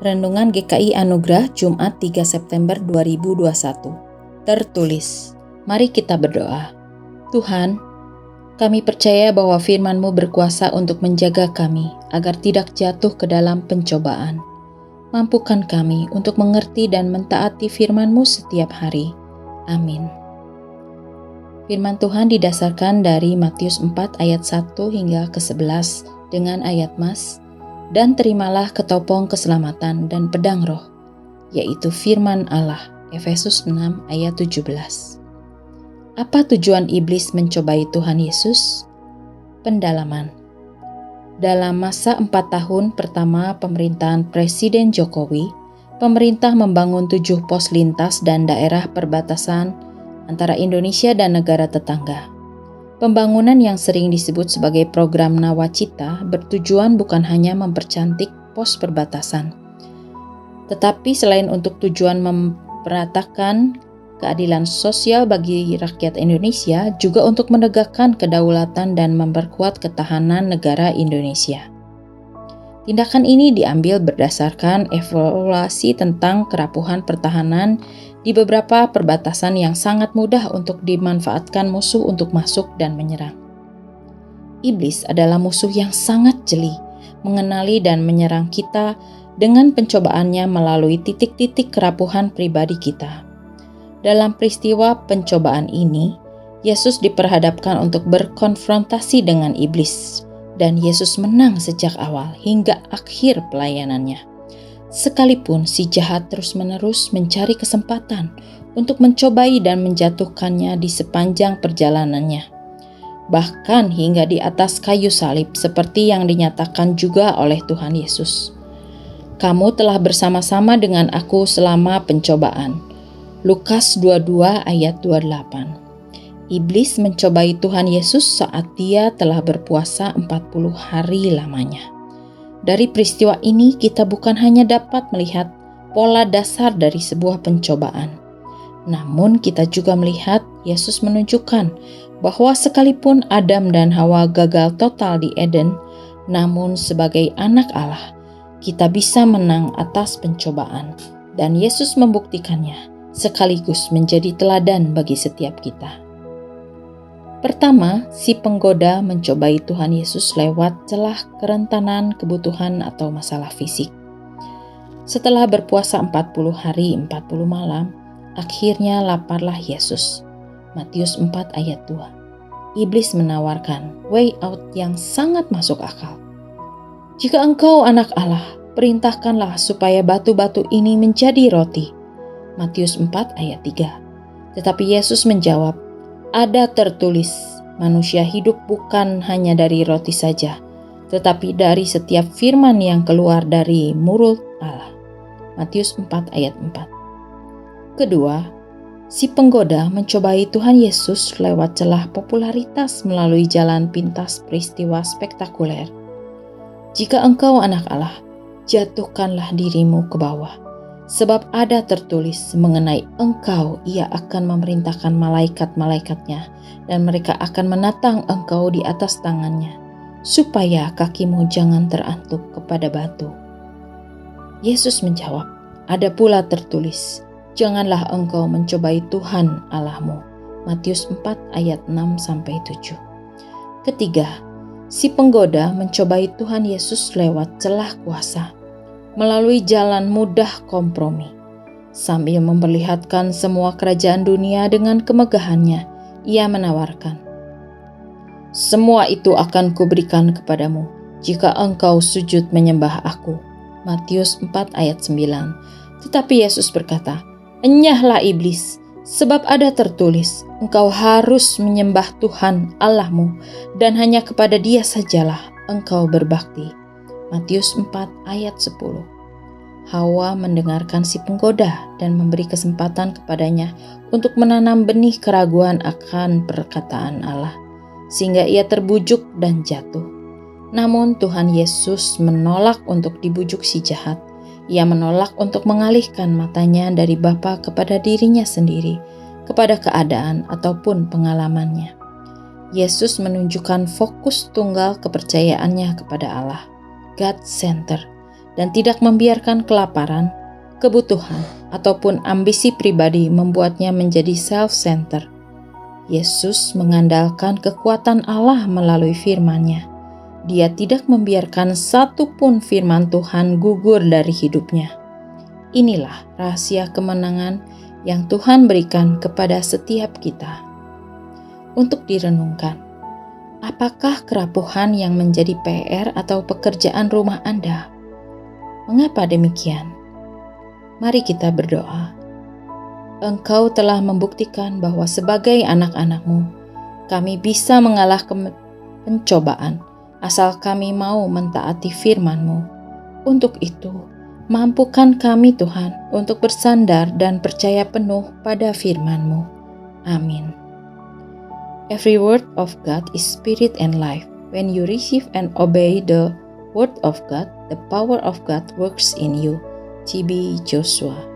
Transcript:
Renungan GKI Anugerah Jumat 3 September 2021. Tertulis, mari kita berdoa. Tuhan, kami percaya bahwa firman-Mu berkuasa untuk menjaga kami agar tidak jatuh ke dalam pencobaan. Mampukan kami untuk mengerti dan mentaati firman-Mu setiap hari. Amin. Firman Tuhan didasarkan dari Matius 4 ayat 1 hingga ke-11 dengan ayat mas, dan terimalah ketopong keselamatan dan pedang roh, yaitu firman Allah. Efesus 6 ayat 17. Apa tujuan iblis mencobai Tuhan Yesus? Pendalaman. Dalam masa 4 tahun pertama pemerintahan Presiden Jokowi, pemerintah membangun 7 pos lintas dan daerah perbatasan antara Indonesia dan negara tetangga. Pembangunan yang sering disebut sebagai program Nawacita bertujuan bukan hanya mempercantik pos perbatasan, tetapi selain untuk tujuan memperatakan keadilan sosial bagi rakyat Indonesia, juga untuk menegakkan kedaulatan dan memperkuat ketahanan negara Indonesia. Tindakan ini diambil berdasarkan evaluasi tentang kerapuhan pertahanan di beberapa perbatasan yang sangat mudah untuk dimanfaatkan musuh untuk masuk dan menyerang. Iblis adalah musuh yang sangat jeli, mengenali dan menyerang kita dengan pencobaannya melalui titik-titik kerapuhan pribadi kita. Dalam peristiwa pencobaan ini, Yesus diperhadapkan untuk berkonfrontasi dengan iblis, dan Yesus menang sejak awal hingga akhir pelayanannya. Sekalipun si jahat terus-menerus mencari kesempatan untuk mencobai dan menjatuhkannya di sepanjang perjalanannya. Bahkan hingga di atas kayu salib seperti yang dinyatakan juga oleh Tuhan Yesus. Kamu telah bersama-sama dengan aku selama pencobaan. Lukas 22 ayat 28. Iblis mencobai Tuhan Yesus saat dia telah berpuasa 40 hari lamanya. Dari peristiwa ini kita bukan hanya dapat melihat pola dasar dari sebuah pencobaan, namun kita juga melihat Yesus menunjukkan bahwa sekalipun Adam dan Hawa gagal total di Eden, namun sebagai anak Allah, kita bisa menang atas pencobaan, dan Yesus membuktikannya sekaligus menjadi teladan bagi setiap kita. Pertama, si penggoda mencobai Tuhan Yesus lewat celah kerentanan kebutuhan atau masalah fisik. Setelah berpuasa 40 hari 40 malam, akhirnya laparlah Yesus. Matius 4 ayat 2. Iblis menawarkan way out yang sangat masuk akal. Jika engkau anak Allah, perintahkanlah supaya batu-batu ini menjadi roti. Matius 4 ayat 3. Tetapi Yesus menjawab, ada tertulis, manusia hidup bukan hanya dari roti saja, tetapi dari setiap firman yang keluar dari mulut Allah. Matius 4 ayat 4. Kedua, si penggoda mencobai Tuhan Yesus lewat celah popularitas melalui jalan pintas peristiwa spektakuler. Jika engkau anak Allah, jatuhkanlah dirimu ke bawah. Sebab ada tertulis mengenai engkau, ia akan memerintahkan malaikat-malaikatnya, dan mereka akan menatang engkau di atas tangannya, supaya kakimu jangan terantuk kepada batu. Yesus menjawab, ada pula tertulis, janganlah engkau mencobai Tuhan Allahmu. Matius 4 ayat 6-7. Ketiga, si penggoda mencobai Tuhan Yesus lewat celah kuasa, melalui jalan mudah kompromi. Sambil memperlihatkan semua kerajaan dunia dengan kemegahannya, ia menawarkan, semua itu akan kuberikan kepadamu jika engkau sujud menyembah aku. Matius 4 ayat 9. Tetapi Yesus berkata, enyahlah iblis, sebab ada tertulis, engkau harus menyembah Tuhan Allahmu, dan hanya kepada Dia sajalah engkau berbakti. Matius 4 ayat 10. Hawa mendengarkan si penggoda dan memberi kesempatan kepadanya untuk menanam benih keraguan akan perkataan Allah, sehingga ia terbujuk dan jatuh. Namun Tuhan Yesus menolak untuk dibujuk si jahat. Ia menolak untuk mengalihkan matanya dari Bapa kepada dirinya sendiri, kepada keadaan ataupun pengalamannya. Yesus menunjukkan fokus tunggal kepercayaannya kepada Allah. God Center, dan tidak membiarkan kelaparan, kebutuhan, ataupun ambisi pribadi membuatnya menjadi self-centered. Yesus mengandalkan kekuatan Allah melalui firman-Nya. Dia tidak membiarkan satu pun firman Tuhan gugur dari hidupnya. Inilah rahasia kemenangan yang Tuhan berikan kepada setiap kita. Untuk direnungkan, apakah kerapuhan yang menjadi PR atau pekerjaan rumah Anda? Mengapa demikian? Mari kita berdoa. Engkau telah membuktikan bahwa sebagai anak-anak-Mu, kami bisa mengalahkan pencobaan, asal kami mau mentaati firman-Mu. Untuk itu, mampukan kami Tuhan untuk bersandar dan percaya penuh pada firman-Mu. Amin. Every word of God is spirit and life. When you receive and obey the word of God, the power of God works in you. T.B. Joshua.